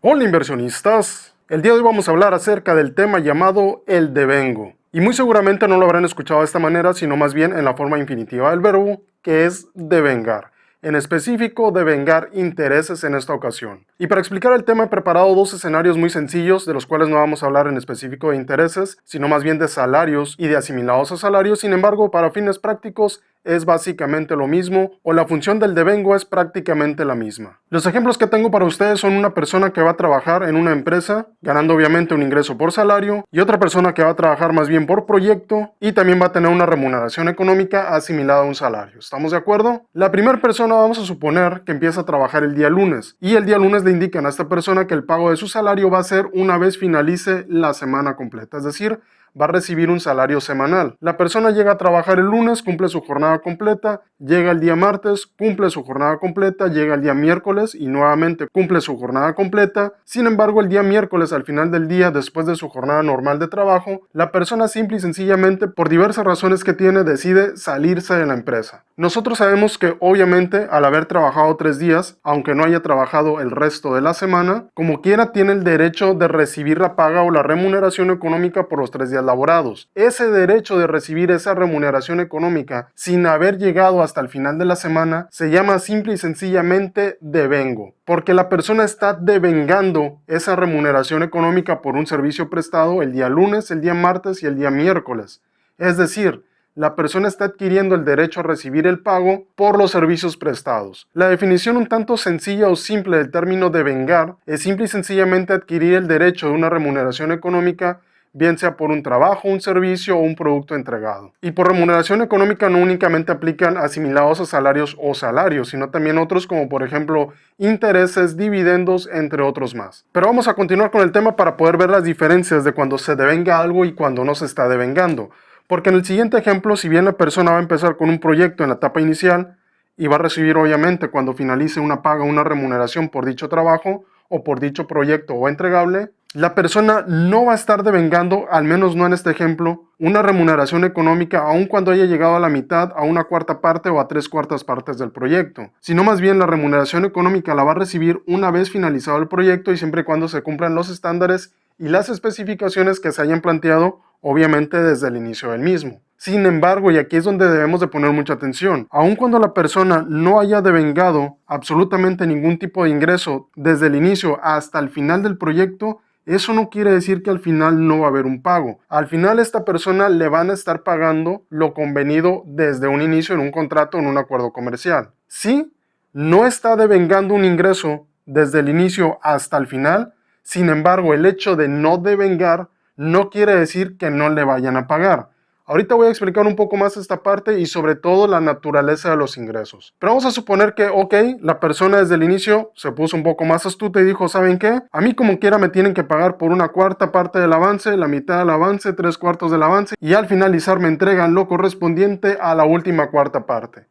Hola inversionistas, el día de hoy vamos a hablar acerca del tema llamado el devengo. Y muy seguramente no lo habrán escuchado de esta manera, sino más bien en la forma infinitiva del verbo, que es devengar. En específico, devengar intereses en esta ocasión. Y para explicar el tema he preparado dos escenarios muy sencillos, de los cuales no vamos a hablar en específico de intereses, sino más bien de salarios y de asimilados a salarios. Sin embargo, para fines prácticos, es básicamente lo mismo o la función del devengo es prácticamente la misma. Los ejemplos que tengo para ustedes son una persona que va a trabajar en una empresa, ganando obviamente un ingreso por salario, y otra persona que va a trabajar más bien por proyecto y también va a tener una remuneración económica asimilada a un salario. ¿Estamos de acuerdo? La primera persona vamos a suponer que empieza a trabajar el día lunes y el día lunes le indican a esta persona que el pago de su salario va a ser una vez finalice la semana completa, es decir, va a recibir un salario semanal. La persona llega a trabajar el lunes, cumple su jornada completa, llega el día martes, cumple su jornada completa, llega el día miércoles y nuevamente cumple su jornada completa. Sin embargo, el día miércoles, al final del día, después de su jornada normal de trabajo, la persona simple y sencillamente, por diversas razones que tiene, decide salirse de la empresa. Nosotros sabemos que obviamente al haber trabajado 3 días, aunque no haya trabajado el resto de la semana, como quiera tiene el derecho de recibir la paga o la remuneración económica por los 3 días laborados. Ese derecho de recibir esa remuneración económica sin haber llegado hasta el final de la semana se llama simple y sencillamente devengo, porque la persona está devengando esa remuneración económica por un servicio prestado el día lunes, el día martes y el día miércoles. Es decir, la persona está adquiriendo el derecho a recibir el pago por los servicios prestados. La definición un tanto sencilla o simple del término devengar es simple y sencillamente adquirir el derecho de una remuneración económica, bien sea por un trabajo, un servicio o un producto entregado. Y por remuneración económica no únicamente aplican asimilados a salarios o salarios, sino también otros como por ejemplo intereses, dividendos, entre otros más. Pero vamos a continuar con el tema para poder ver las diferencias de cuando se devenga algo y cuando no se está devengando. Porque en el siguiente ejemplo, si bien la persona va a empezar con un proyecto en la etapa inicial y va a recibir obviamente cuando finalice una paga, una remuneración por dicho trabajo o por dicho proyecto o entregable, la persona no va a estar devengando, al menos no en este ejemplo, una remuneración económica aun cuando haya llegado a la mitad, a una cuarta parte o a 3/4 partes del proyecto, sino más bien la remuneración económica la va a recibir una vez finalizado el proyecto y siempre y cuando se cumplan los estándares y las especificaciones que se hayan planteado, obviamente desde el inicio del mismo. Sin embargo, y aquí es donde debemos de poner mucha atención, aun cuando la persona no haya devengado absolutamente ningún tipo de ingreso desde el inicio hasta el final del proyecto, eso no quiere decir que al final no va a haber un pago. Al final esta persona le van a estar pagando lo convenido desde un inicio en un contrato o en un acuerdo comercial. Sí, no está devengando un ingreso desde el inicio hasta el final, sin embargo el hecho de no devengar no quiere decir que no le vayan a pagar. Ahorita voy a explicar un poco más esta parte y sobre todo la naturaleza de los ingresos. Pero vamos a suponer que, ok, la persona desde el inicio se puso un poco más astuta y dijo, ¿saben qué? A mí como quiera me tienen que pagar por una cuarta parte del avance, la mitad del avance, 3/4 del avance y al finalizar me entregan lo correspondiente a la última cuarta parte.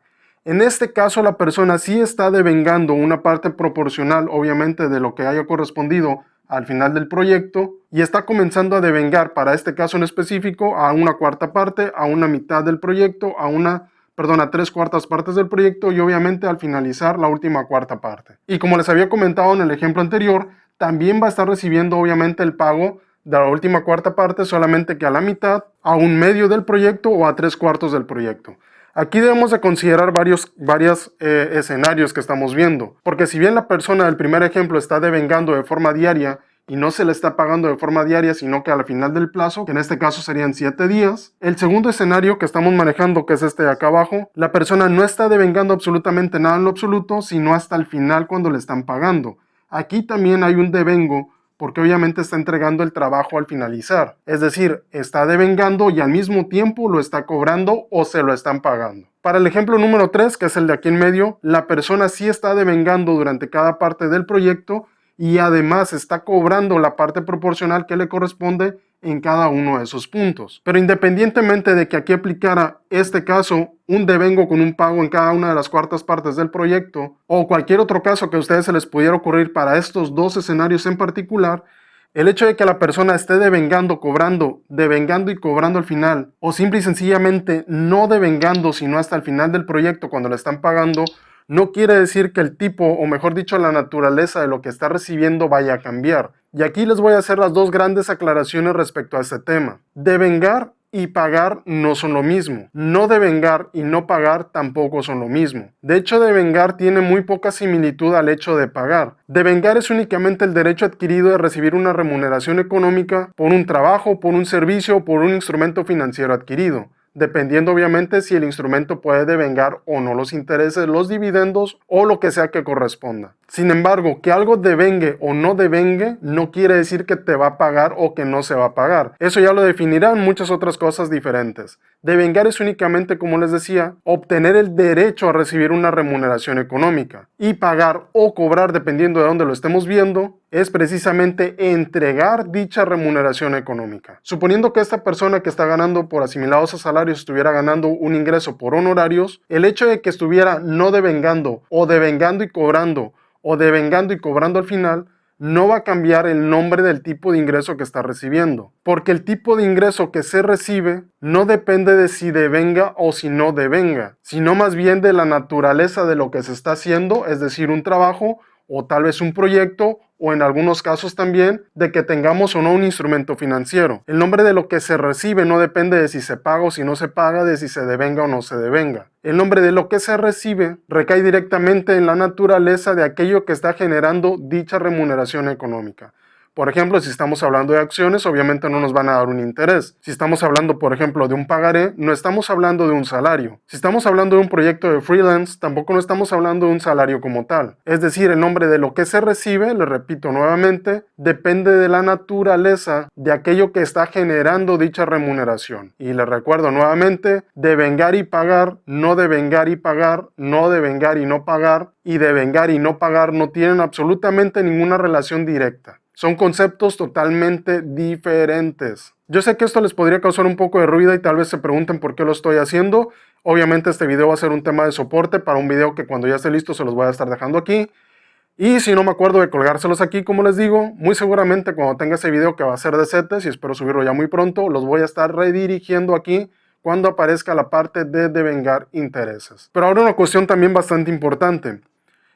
En este caso la persona sí está devengando una parte proporcional, obviamente, de lo que haya correspondido al final del proyecto y está comenzando a devengar para este caso en específico a una cuarta parte, a una mitad del proyecto, a 3/4 partes del proyecto y obviamente al finalizar la última cuarta parte. Y como les había comentado en el ejemplo anterior, también va a estar recibiendo obviamente el pago de la última cuarta parte, solamente que a la mitad, a un medio del proyecto o a 3/4 del proyecto. Aquí debemos de considerar varios escenarios que estamos viendo, porque si bien la persona del primer ejemplo está devengando de forma diaria y no se le está pagando de forma diaria, sino que al final del plazo, que en este caso serían 7 días, el segundo escenario que estamos manejando, que es este de acá abajo, la persona no está devengando absolutamente nada en lo absoluto, sino hasta el final cuando le están pagando. Aquí también hay un devengo, porque obviamente está entregando el trabajo al finalizar. Es decir, está devengando y al mismo tiempo lo está cobrando o se lo están pagando. Para el ejemplo número 3, que es el de aquí en medio, la persona sí está devengando durante cada parte del proyecto y además está cobrando la parte proporcional que le corresponde en cada uno de esos puntos. Pero independientemente de que aquí aplicara este caso, un devengo con un pago en cada una de las cuartas partes del proyecto, o cualquier otro caso que a ustedes se les pudiera ocurrir para estos dos escenarios en particular, el hecho de que la persona esté devengando, cobrando, devengando y cobrando al final, o simple y sencillamente no devengando sino hasta el final del proyecto cuando le están pagando, no quiere decir que el tipo, o mejor dicho, la naturaleza de lo que está recibiendo vaya a cambiar. Y aquí les voy a hacer las dos grandes aclaraciones respecto a este tema. Devengar y pagar no son lo mismo. No devengar y no pagar tampoco son lo mismo. De hecho, devengar tiene muy poca similitud al hecho de pagar. Devengar es únicamente el derecho adquirido de recibir una remuneración económica por un trabajo, por un servicio o por un instrumento financiero adquirido, dependiendo obviamente si el instrumento puede devengar o no los intereses, los dividendos o lo que sea que corresponda. Sin embargo, que algo devengue o no devengue no quiere decir que te va a pagar o que no se va a pagar. Eso ya lo definirán muchas otras cosas diferentes. Devengar es únicamente, como les decía, obtener el derecho a recibir una remuneración económica. Y pagar o cobrar, dependiendo de dónde lo estemos viendo, es precisamente entregar dicha remuneración económica. Suponiendo que esta persona que está ganando por asimilados a salarios estuviera ganando un ingreso por honorarios, el hecho de que estuviera no devengando o devengando y cobrando o devengando y cobrando al final, no va a cambiar el nombre del tipo de ingreso que está recibiendo, porque el tipo de ingreso que se recibe no depende de si devenga o si no devenga, sino más bien de la naturaleza de lo que se está haciendo, es decir, un trabajo o tal vez un proyecto, o en algunos casos también de que tengamos o no un instrumento financiero. El nombre de lo que se recibe no depende de si se paga o si no se paga, de si se devenga o no se devenga. El nombre de lo que se recibe recae directamente en la naturaleza de aquello que está generando dicha remuneración económica. Por ejemplo, si estamos hablando de acciones, obviamente no nos van a dar un interés. Si estamos hablando, por ejemplo, de un pagaré, no estamos hablando de un salario. Si estamos hablando de un proyecto de freelance, tampoco no estamos hablando de un salario como tal. Es decir, el nombre de lo que se recibe, le repito nuevamente, depende de la naturaleza de aquello que está generando dicha remuneración. Y les recuerdo nuevamente, devengar y pagar, no devengar y pagar, no devengar y no pagar, y devengar y no pagar no tienen absolutamente ninguna relación directa. Son conceptos totalmente diferentes. Yo sé que esto les podría causar un poco de ruido y tal vez se pregunten por qué lo estoy haciendo. Obviamente este video va a ser un tema de soporte para un video que cuando ya esté listo se los voy a estar dejando aquí. Y si no me acuerdo de colgárselos aquí, como les digo, muy seguramente cuando tenga ese video que va a ser de CETES y espero subirlo ya muy pronto, los voy a estar redirigiendo aquí cuando aparezca la parte de devengar intereses. Pero ahora una cuestión también bastante importante.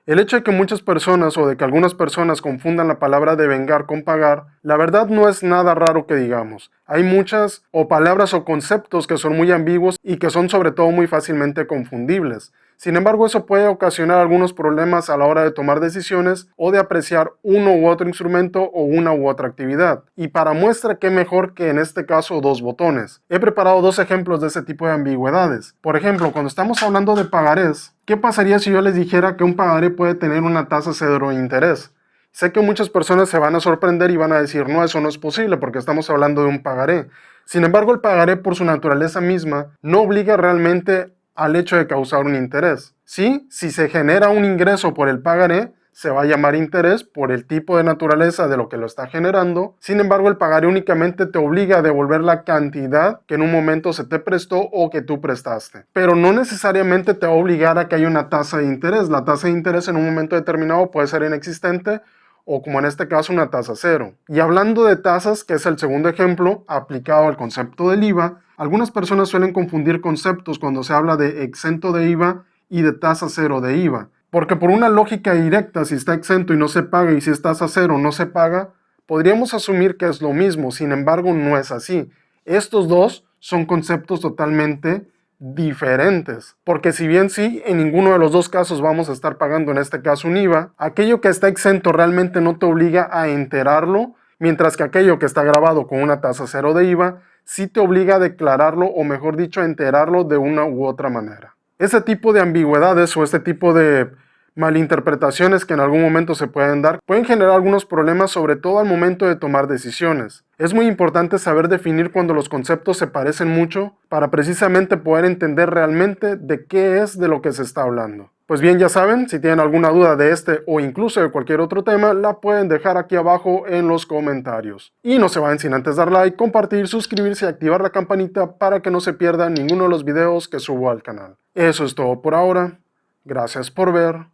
El hecho de que muchas personas o de que algunas personas confundan la palabra devengar con pagar, la verdad no es nada raro que digamos. Hay muchas o palabras o conceptos que son muy ambiguos y que son sobre todo muy fácilmente confundibles. Sin embargo, eso puede ocasionar algunos problemas a la hora de tomar decisiones o de apreciar uno u otro instrumento o una u otra actividad. Y para muestra, qué mejor que en este caso dos botones. He preparado dos ejemplos de ese tipo de ambigüedades. Por ejemplo, cuando estamos hablando de pagarés, ¿qué pasaría si yo les dijera que un pagaré puede tener una tasa cero de interés? Sé que muchas personas se van a sorprender y van a decir, no, eso no es posible porque estamos hablando de un pagaré. Sin embargo, el pagaré por su naturaleza misma no obliga realmente al hecho de causar un interés. Sí, si se genera un ingreso por el pagaré, se va a llamar interés por el tipo de naturaleza de lo que lo está generando. Sin embargo, el pagaré únicamente te obliga a devolver la cantidad que en un momento se te prestó o que tú prestaste. Pero no necesariamente te va a obligar a que haya una tasa de interés. La tasa de interés en un momento determinado puede ser inexistente o, como en este caso, una tasa cero. Y hablando de tasas, que es el segundo ejemplo aplicado al concepto del IVA, algunas personas suelen confundir conceptos cuando se habla de exento de IVA y de tasa cero de IVA. Porque por una lógica directa, si está exento y no se paga y si es tasa cero no se paga, podríamos asumir que es lo mismo. Sin embargo, no es así. Estos dos son conceptos totalmente diferentes, porque si bien sí, en ninguno de los dos casos vamos a estar pagando en este caso un IVA, aquello que está exento realmente no te obliga a enterarlo, mientras que aquello que está grabado con una tasa cero de IVA sí te obliga a declararlo, o mejor dicho, a enterarlo de una u otra manera. Ese tipo de ambigüedades o este tipo de malinterpretaciones que en algún momento se pueden dar pueden generar algunos problemas, sobre todo al momento de tomar decisiones. Es muy importante saber definir cuando los conceptos se parecen mucho para precisamente poder entender realmente de qué es de lo que se está hablando. Pues bien, ya saben, si tienen alguna duda de este o incluso de cualquier otro tema, la pueden dejar aquí abajo en los comentarios. Y no se vayan sin antes dar like, compartir, suscribirse y activar la campanita para que no se pierdan ninguno de los videos que subo al canal. Eso es todo por ahora. Gracias por ver.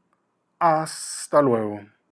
Hasta luego.